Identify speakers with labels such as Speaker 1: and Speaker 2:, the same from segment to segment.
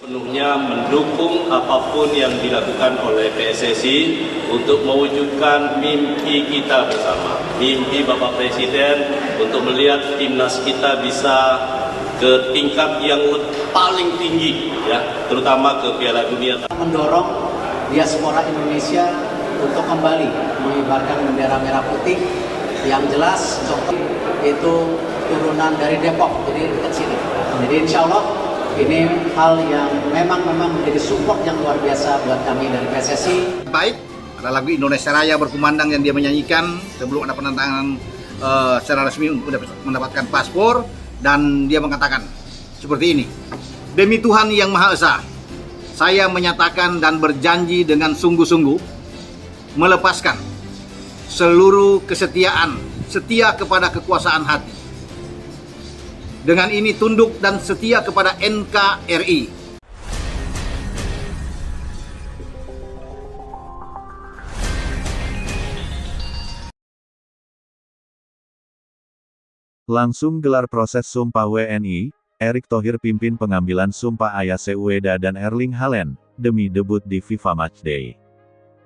Speaker 1: Penuhnya mendukung apapun yang dilakukan oleh PSSI untuk mewujudkan mimpi kita bersama. Mimpi Bapak Presiden untuk melihat timnas kita bisa ke tingkat yang paling tinggi, ya, terutama ke Piala Dunia.
Speaker 2: Mendorong diaspora Indonesia untuk kembali mengibarkan bendera merah putih yang jelas contoh itu turunan dari Depok, jadi dekat sini. Jadi insya Allah ini hal yang memang menjadi support yang luar biasa buat kami dari PSSI.
Speaker 3: Baik, ada lagu Indonesia Raya berkumandang yang dia menyanyikan sebelum ada penandatangan secara resmi untuk mendapatkan paspor, dan dia mengatakan seperti ini: demi Tuhan Yang Maha Esa, saya menyatakan dan berjanji dengan sungguh-sungguh melepaskan seluruh kesetiaan, setia kepada kekuasaan hati. Dengan ini tunduk dan setia kepada NKRI.
Speaker 4: Langsung gelar proses sumpah WNI, Erick Thohir pimpin pengambilan sumpah Ayase Ueda dan Erling Haaland, demi debut di FIFA Matchday.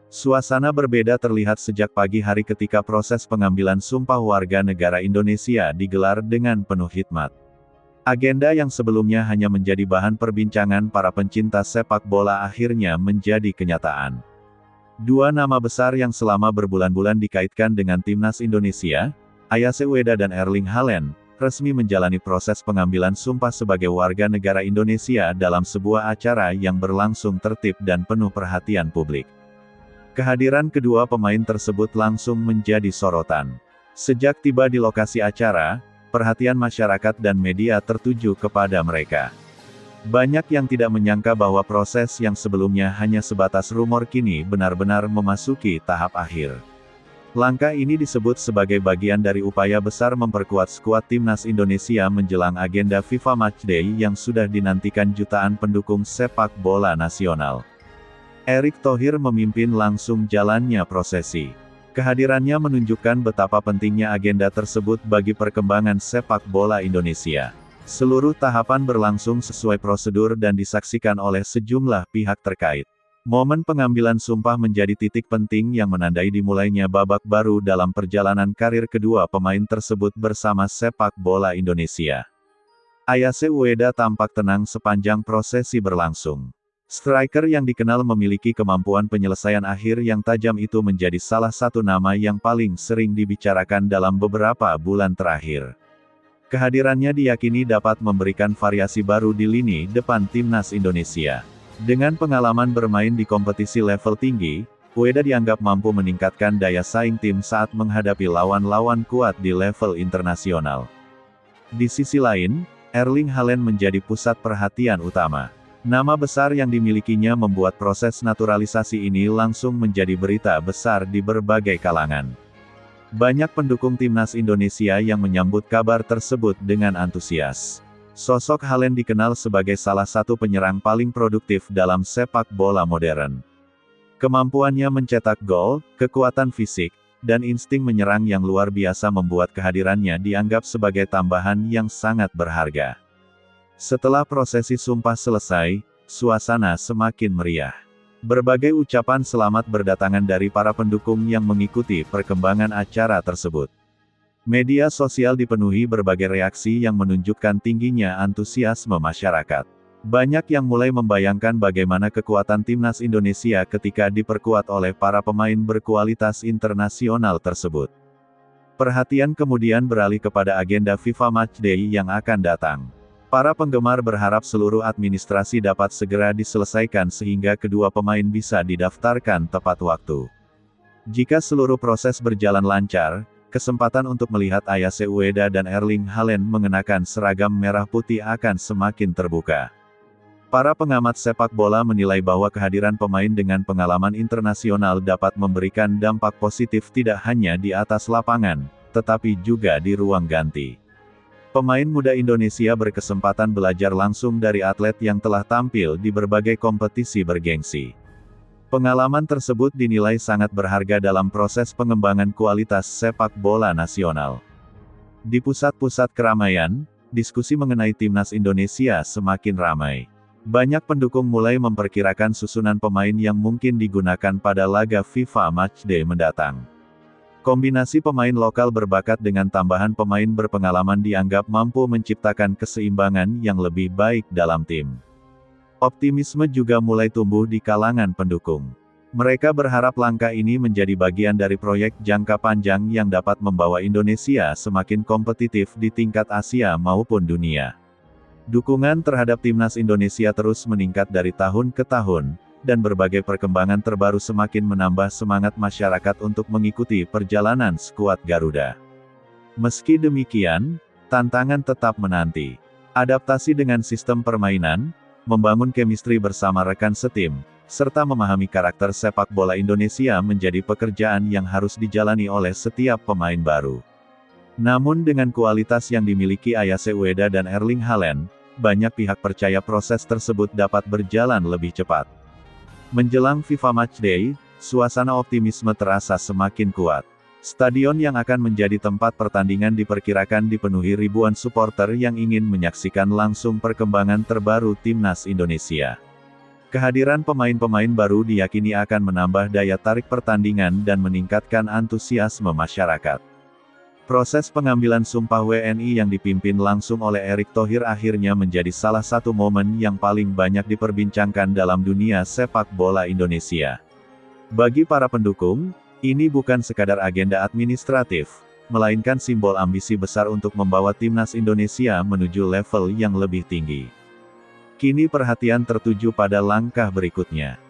Speaker 4: Suasana berbeda terlihat sejak pagi hari ketika proses pengambilan sumpah warga negara Indonesia digelar dengan penuh hikmat. Agenda yang sebelumnya hanya menjadi bahan perbincangan para pencinta sepak bola akhirnya menjadi kenyataan. Dua nama besar yang selama berbulan-bulan dikaitkan dengan timnas Indonesia, Ayase Ueda dan Erling Haaland, resmi menjalani proses pengambilan sumpah sebagai warga negara Indonesia dalam sebuah acara yang berlangsung tertib dan penuh perhatian publik. Kehadiran kedua pemain tersebut langsung menjadi sorotan. Sejak tiba di lokasi acara, perhatian masyarakat dan media tertuju kepada mereka. Banyak yang tidak menyangka bahwa proses yang sebelumnya hanya sebatas rumor kini benar-benar memasuki tahap akhir. Langkah ini disebut sebagai bagian dari upaya besar memperkuat skuad timnas Indonesia menjelang agenda FIFA Matchday yang sudah dinantikan jutaan pendukung sepak bola nasional. Erick Thohir memimpin langsung jalannya prosesi. Kehadirannya menunjukkan betapa pentingnya agenda tersebut bagi perkembangan sepak bola Indonesia. Seluruh tahapan berlangsung sesuai prosedur dan disaksikan oleh sejumlah pihak terkait. Momen pengambilan sumpah menjadi titik penting yang menandai dimulainya babak baru dalam perjalanan karir kedua pemain tersebut bersama sepak bola Indonesia. Ayase Ueda tampak tenang sepanjang prosesi berlangsung. Striker yang dikenal memiliki kemampuan penyelesaian akhir yang tajam itu menjadi salah satu nama yang paling sering dibicarakan dalam beberapa bulan terakhir. Kehadirannya diyakini dapat memberikan variasi baru di lini depan timnas Indonesia. Dengan pengalaman bermain di kompetisi level tinggi, Ueda dianggap mampu meningkatkan daya saing tim saat menghadapi lawan-lawan kuat di level internasional. Di sisi lain, Erling Haaland menjadi pusat perhatian utama. Nama besar yang dimilikinya membuat proses naturalisasi ini langsung menjadi berita besar di berbagai kalangan. Banyak pendukung timnas Indonesia yang menyambut kabar tersebut dengan antusias. Sosok Haaland dikenal sebagai salah satu penyerang paling produktif dalam sepak bola modern. Kemampuannya mencetak gol, kekuatan fisik, dan insting menyerang yang luar biasa membuat kehadirannya dianggap sebagai tambahan yang sangat berharga. Setelah prosesi sumpah selesai, suasana semakin meriah. Berbagai ucapan selamat berdatangan dari para pendukung yang mengikuti perkembangan acara tersebut. Media sosial dipenuhi berbagai reaksi yang menunjukkan tingginya antusiasme masyarakat. Banyak yang mulai membayangkan bagaimana kekuatan timnas Indonesia ketika diperkuat oleh para pemain berkualitas internasional tersebut. Perhatian kemudian beralih kepada agenda FIFA Matchday yang akan datang. Para penggemar berharap seluruh administrasi dapat segera diselesaikan sehingga kedua pemain bisa didaftarkan tepat waktu. Jika seluruh proses berjalan lancar, kesempatan untuk melihat Ayase Ueda dan Erling Haaland mengenakan seragam merah putih akan semakin terbuka. Para pengamat sepak bola menilai bahwa kehadiran pemain dengan pengalaman internasional dapat memberikan dampak positif tidak hanya di atas lapangan, tetapi juga di ruang ganti. Pemain muda Indonesia berkesempatan belajar langsung dari atlet yang telah tampil di berbagai kompetisi bergengsi. Pengalaman tersebut dinilai sangat berharga dalam proses pengembangan kualitas sepak bola nasional. Di pusat-pusat keramaian, diskusi mengenai timnas Indonesia semakin ramai. Banyak pendukung mulai memperkirakan susunan pemain yang mungkin digunakan pada laga FIFA Matchday mendatang. Kombinasi pemain lokal berbakat dengan tambahan pemain berpengalaman dianggap mampu menciptakan keseimbangan yang lebih baik dalam tim. Optimisme juga mulai tumbuh di kalangan pendukung. Mereka berharap langkah ini menjadi bagian dari proyek jangka panjang yang dapat membawa Indonesia semakin kompetitif di tingkat Asia maupun dunia. Dukungan terhadap timnas Indonesia terus meningkat dari tahun ke tahun, dan berbagai perkembangan terbaru semakin menambah semangat masyarakat untuk mengikuti perjalanan skuad Garuda. Meski demikian, tantangan tetap menanti. Adaptasi dengan sistem permainan, membangun chemistry bersama rekan setim, serta memahami karakter sepak bola Indonesia menjadi pekerjaan yang harus dijalani oleh setiap pemain baru. Namun dengan kualitas yang dimiliki Ayase Ueda dan Erling Haaland, banyak pihak percaya proses tersebut dapat berjalan lebih cepat. Menjelang FIFA Matchday, suasana optimisme terasa semakin kuat. Stadion yang akan menjadi tempat pertandingan diperkirakan dipenuhi ribuan supporter yang ingin menyaksikan langsung perkembangan terbaru timnas Indonesia. Kehadiran pemain-pemain baru diyakini akan menambah daya tarik pertandingan dan meningkatkan antusiasme masyarakat. Proses pengambilan Sumpah WNI yang dipimpin langsung oleh Erick Thohir akhirnya menjadi salah satu momen yang paling banyak diperbincangkan dalam dunia sepak bola Indonesia. Bagi para pendukung, ini bukan sekadar agenda administratif, melainkan simbol ambisi besar untuk membawa timnas Indonesia menuju level yang lebih tinggi. Kini perhatian tertuju pada langkah berikutnya.